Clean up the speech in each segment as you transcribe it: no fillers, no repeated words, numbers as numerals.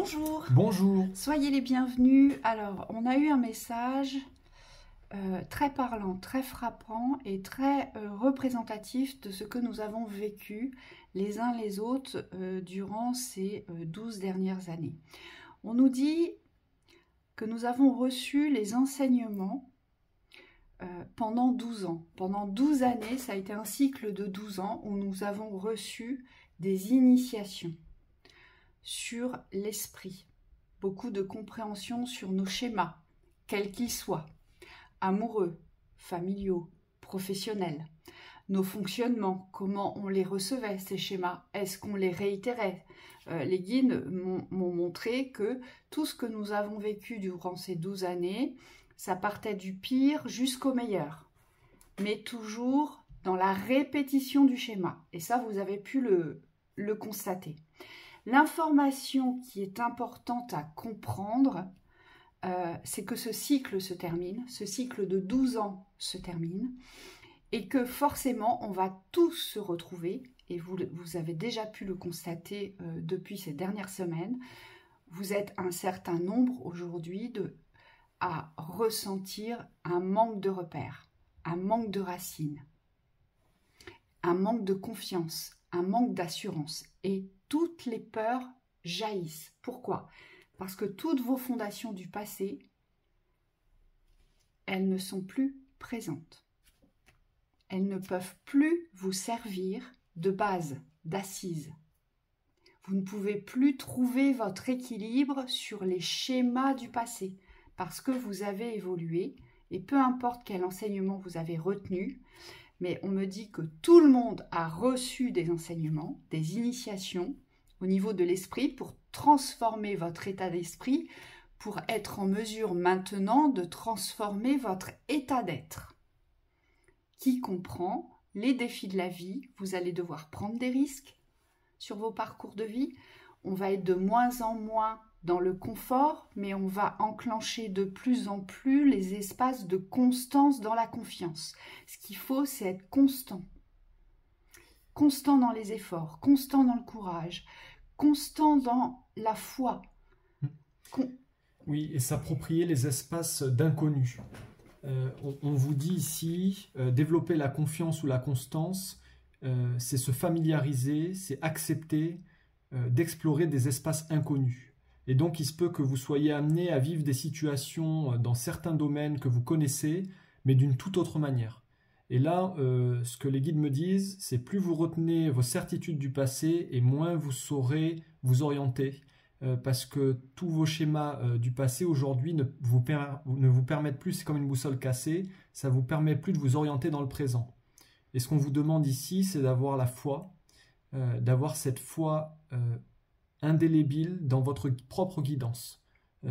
Bonjour, Bonjour. soyez les bienvenus. Alors, on a eu un message très parlant, très frappant et très représentatif de ce que nous avons vécu les uns les autres durant ces 12 dernières années. On nous dit que nous avons reçu les enseignements pendant 12 ans. Pendant 12 années, ça a été un cycle de 12 ans où nous avons reçu des initiations sur l'esprit, beaucoup de compréhension sur nos schémas, quels qu'ils soient, amoureux, familiaux, professionnels, nos fonctionnements, comment on les recevait, ces schémas, est-ce qu'on les réitérait? Les guides m'ont montré que tout ce que nous avons vécu durant ces 12 années, ça partait du pire jusqu'au meilleur, mais toujours dans la répétition du schéma. Et ça, vous avez pu le constater. L'information qui est importante à comprendre, c'est que ce cycle se termine, ce cycle de 12 ans se termine, et que forcément, on va tous se retrouver, et vous avez déjà pu le constater depuis ces dernières semaines. Vous êtes un certain nombre aujourd'hui à ressentir un manque de repères, un manque de racines, un manque de confiance, un manque d'assurance, et toutes les peurs jaillissent. Pourquoi? Parce que toutes vos fondations du passé, elles ne sont plus présentes. Elles ne peuvent plus vous servir de base, d'assise. Vous ne pouvez plus trouver votre équilibre sur les schémas du passé parce que vous avez évolué, et peu importe quel enseignement vous avez retenu, mais on me dit que tout le monde a reçu des enseignements, des initiations au niveau de l'esprit pour transformer votre état d'esprit, pour être en mesure maintenant de transformer votre état d'être, qui comprend les défis de la vie. Vous allez devoir prendre des risques sur vos parcours de vie. On va être de moins en moins dans le confort, mais on va enclencher de plus en plus les espaces de constance dans la confiance. Ce qu'il faut, c'est être constant. Constant dans les efforts, constant dans le courage, constant dans la foi. Oui, et s'approprier les espaces d'inconnu. On vous dit ici, développer la confiance ou la constance, c'est se familiariser, c'est accepter d'explorer des espaces inconnus. Et donc, il se peut que vous soyez amené à vivre des situations dans certains domaines que vous connaissez, mais d'une toute autre manière. Et là, ce que les guides me disent, c'est plus vous retenez vos certitudes du passé et moins vous saurez vous orienter. Parce que tous vos schémas du passé aujourd'hui ne vous permettent plus, c'est comme une boussole cassée, ça ne vous permet plus de vous orienter dans le présent. Et ce qu'on vous demande ici, c'est d'avoir la foi, d'avoir cette foi indélébile dans votre propre guidance.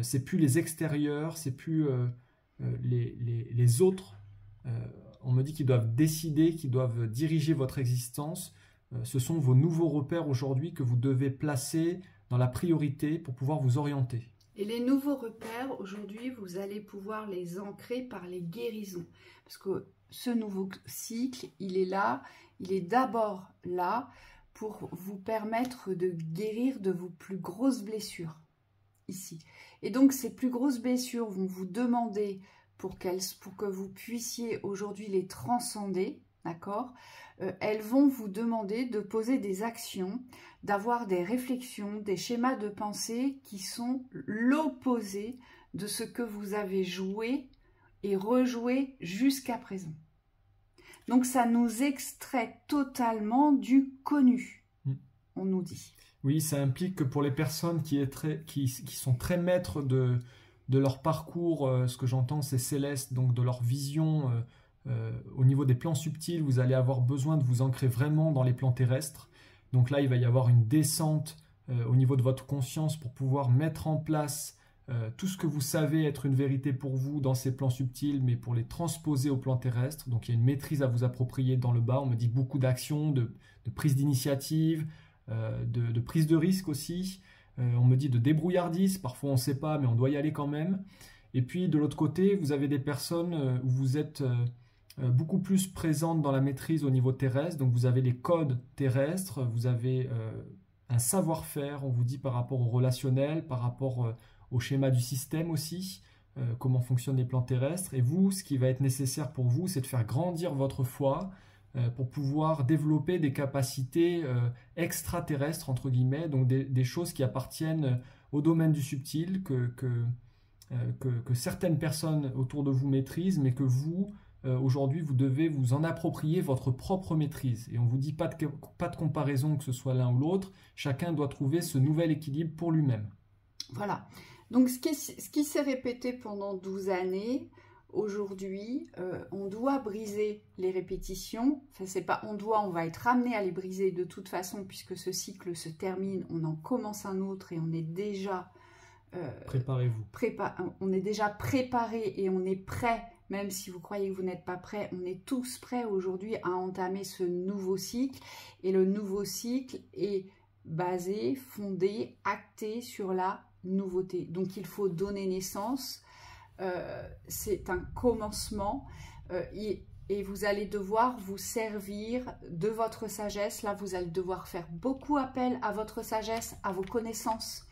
C'est plus les extérieurs, c'est plus les autres. On me dit qu'ils doivent décider, qu'ils doivent diriger votre existence. Ce sont vos nouveaux repères aujourd'hui que vous devez placer dans la priorité pour pouvoir vous orienter. Et les nouveaux repères, aujourd'hui, vous allez pouvoir les ancrer par les guérisons. Parce que ce nouveau cycle, il est là, il est d'abord là pour vous permettre de guérir de vos plus grosses blessures, ici. Et donc, ces plus grosses blessures vont vous demander, pour que vous puissiez aujourd'hui les transcender, d'accord? Elles vont vous demander de poser des actions, d'avoir des réflexions, des schémas de pensée qui sont l'opposé de ce que vous avez joué et rejoué jusqu'à présent. Donc ça nous extrait totalement du connu, on nous dit. Oui, ça implique que pour les personnes qui sont très maîtres de leur parcours, ce que j'entends c'est céleste, donc de leur vision au niveau des plans subtils, vous allez avoir besoin de vous ancrer vraiment dans les plans terrestres. Donc là, il va y avoir une descente au niveau de votre conscience pour pouvoir mettre en place tout ce que vous savez être une vérité pour vous dans ces plans subtils, mais pour les transposer au plan terrestre. Donc il y a une maîtrise à vous approprier dans le bas. On me dit beaucoup d'actions, de prise d'initiative, de prise de risque aussi. On me dit de débrouillardise. Parfois on ne sait pas, mais on doit y aller quand même. Et puis de l'autre côté, vous avez des personnes où vous êtes beaucoup plus présentes dans la maîtrise au niveau terrestre. Donc vous avez les codes terrestres, vous avez un savoir-faire, on vous dit par rapport au relationnel, par rapport au schéma du système aussi, comment fonctionnent les plans terrestres. Et vous, ce qui va être nécessaire pour vous, c'est de faire grandir votre foi pour pouvoir développer des capacités extraterrestres, entre guillemets, donc des choses qui appartiennent au domaine du subtil, que certaines personnes autour de vous maîtrisent, mais que vous, aujourd'hui, vous devez vous en approprier votre propre maîtrise. Et on ne vous dit pas de comparaison, que ce soit l'un ou l'autre. Chacun doit trouver ce nouvel équilibre pour lui-même. Voilà. Donc, ce qui s'est répété pendant 12 années, aujourd'hui, on doit briser les répétitions. Enfin, c'est pas on doit, on va être amené à les briser de toute façon, puisque ce cycle se termine, on en commence un autre et on est déjà... Préparez-vous. On est déjà préparé et on est prêt, même si vous croyez que vous n'êtes pas prêt, on est tous prêts aujourd'hui à entamer ce nouveau cycle. Et le nouveau cycle est basé, fondé, acté sur la nouveauté. Donc il faut donner naissance, c'est un commencement et vous allez devoir vous servir de votre sagesse. Là, vous allez devoir faire beaucoup appel à votre sagesse, à vos connaissances,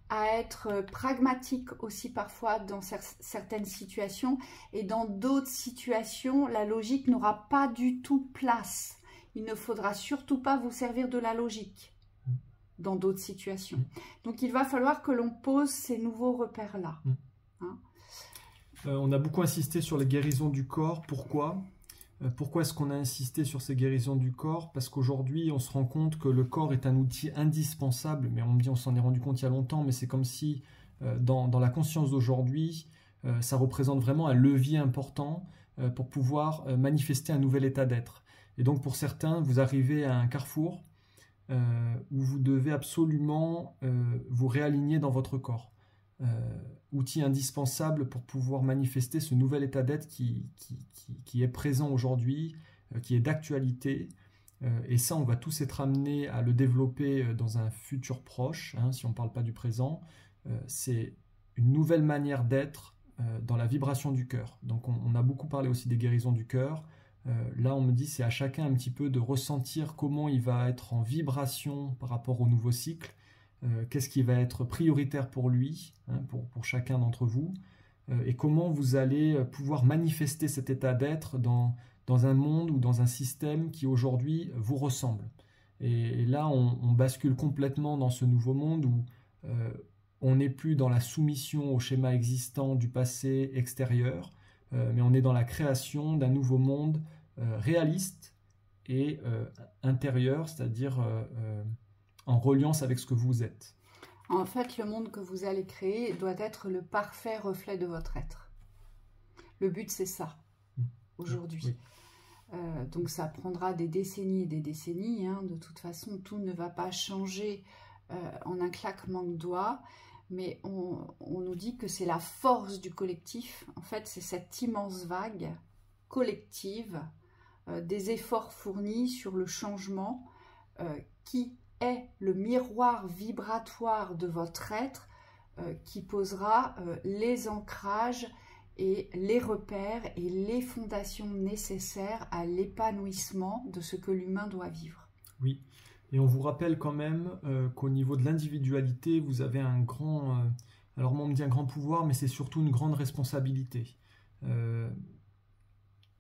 à être pragmatique aussi parfois dans certaines situations, et dans d'autres situations, la logique n'aura pas du tout place. Il ne faudra surtout pas vous servir de la logique dans d'autres situations. Donc il va falloir que l'on pose ces nouveaux repères-là. Hein? On a beaucoup insisté sur les guérisons du corps. Pourquoi ? Pourquoi est-ce qu'on a insisté sur ces guérisons du corps? Parce qu'aujourd'hui, on se rend compte que le corps est un outil indispensable, mais on me dit on s'en est rendu compte il y a longtemps, mais c'est comme si dans la conscience d'aujourd'hui, ça représente vraiment un levier important pour pouvoir manifester un nouvel état d'être. Et donc pour certains, vous arrivez à un carrefour où vous devez absolument vous réaligner dans votre corps. Outil indispensable pour pouvoir manifester ce nouvel état d'être qui est présent aujourd'hui, qui est d'actualité. Et ça, on va tous être amenés à le développer dans un futur proche, hein, si on ne parle pas du présent. C'est une nouvelle manière d'être dans la vibration du cœur. Donc on a beaucoup parlé aussi des guérisons du cœur. Là, on me dit c'est à chacun un petit peu de ressentir comment il va être en vibration par rapport au nouveau cycle. Qu'est-ce qui va être prioritaire pour lui, hein, pour chacun d'entre vous, et comment vous allez pouvoir manifester cet état d'être dans un monde ou dans un système qui aujourd'hui vous ressemble. Et là, on bascule complètement dans ce nouveau monde où on n'est plus dans la soumission au schéma existant du passé extérieur, mais on est dans la création d'un nouveau monde réaliste et intérieur, c'est-à-dire en reliance avec ce que vous êtes. En fait, le monde que vous allez créer doit être le parfait reflet de votre être. Le but, c'est ça, aujourd'hui. Oui. Donc ça prendra des décennies et des décennies. Hein. De toute façon, tout ne va pas changer en un claquement de doigts. Mais on nous dit que c'est la force du collectif. En fait, c'est cette immense vague collective des efforts fournis sur le changement qui est le miroir vibratoire de votre être qui posera les ancrages et les repères et les fondations nécessaires à l'épanouissement de ce que l'humain doit vivre. Oui, et on vous rappelle quand même qu'au niveau de l'individualité, vous avez un grand... alors moi on me dit un grand pouvoir, mais c'est surtout une grande responsabilité.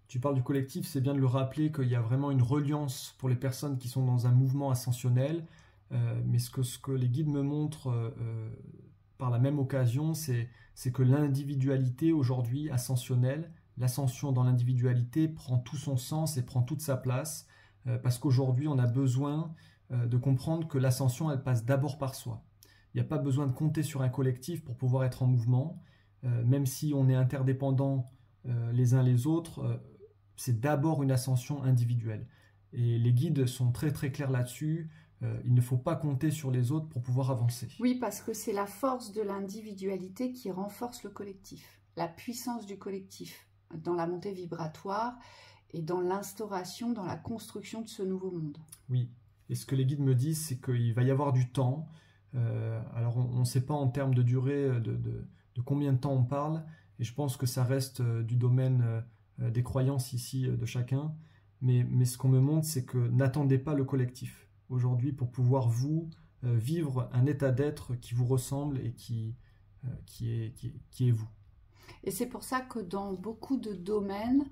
Tu parles du collectif, c'est bien de le rappeler qu'il y a vraiment une reliance pour les personnes qui sont dans un mouvement ascensionnel, mais ce que les guides me montrent par la même occasion, c'est que l'individualité aujourd'hui ascensionnelle, l'ascension dans l'individualité prend tout son sens et prend toute sa place, parce qu'aujourd'hui on a besoin de comprendre que l'ascension elle passe d'abord par soi. Il n'y a pas besoin de compter sur un collectif pour pouvoir être en mouvement, même si on est interdépendants les uns les autres, c'est d'abord une ascension individuelle. Et les guides sont très très clairs là-dessus. Il ne faut pas compter sur les autres pour pouvoir avancer. Oui, parce que c'est la force de l'individualité qui renforce le collectif. La puissance du collectif dans la montée vibratoire et dans l'instauration, dans la construction de ce nouveau monde. Oui, et ce que les guides me disent, c'est qu'il va y avoir du temps. Alors on ne sait pas en termes de durée de combien de temps on parle, et je pense que ça reste du domaine des croyances ici de chacun, mais ce qu'on me montre, c'est que n'attendez pas le collectif aujourd'hui pour pouvoir vous vivre un état d'être qui vous ressemble et qui est vous. Et c'est pour ça que dans beaucoup de domaines,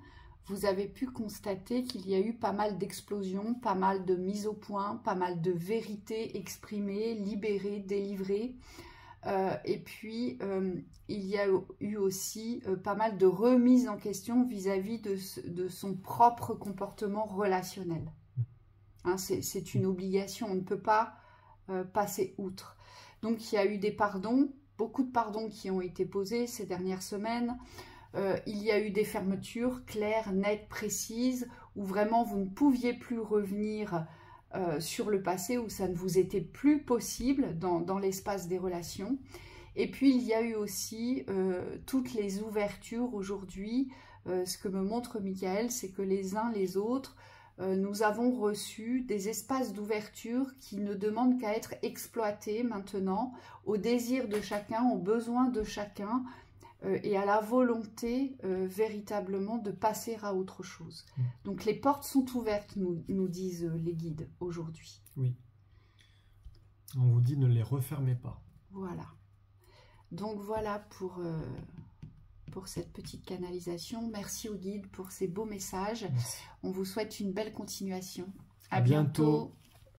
vous avez pu constater qu'il y a eu pas mal d'explosions, pas mal de mises au point, pas mal de vérités exprimées, libérées, délivrées. Et puis, il y a eu aussi pas mal de remises en question vis-à-vis de son propre comportement relationnel. Hein, c'est une obligation, on ne peut pas passer outre. Donc, il y a eu des pardons, beaucoup de pardons qui ont été posés ces dernières semaines. Il y a eu des fermetures claires, nettes, précises, où vraiment vous ne pouviez plus revenir sur le passé, où ça ne vous était plus possible dans l'espace des relations. Et puis il y a eu aussi toutes les ouvertures aujourd'hui. Ce que me montre Michael, c'est que les uns les autres, nous avons reçu des espaces d'ouverture qui ne demandent qu'à être exploités maintenant, au désir de chacun, aux besoins de chacun, et à la volonté véritablement de passer à autre chose. Donc les portes sont ouvertes, nous disent les guides aujourd'hui. Oui. On vous dit ne les refermez pas. Voilà. Donc voilà pour cette petite canalisation. Merci aux guides pour ces beaux messages. Merci. On vous souhaite une belle continuation. À bientôt.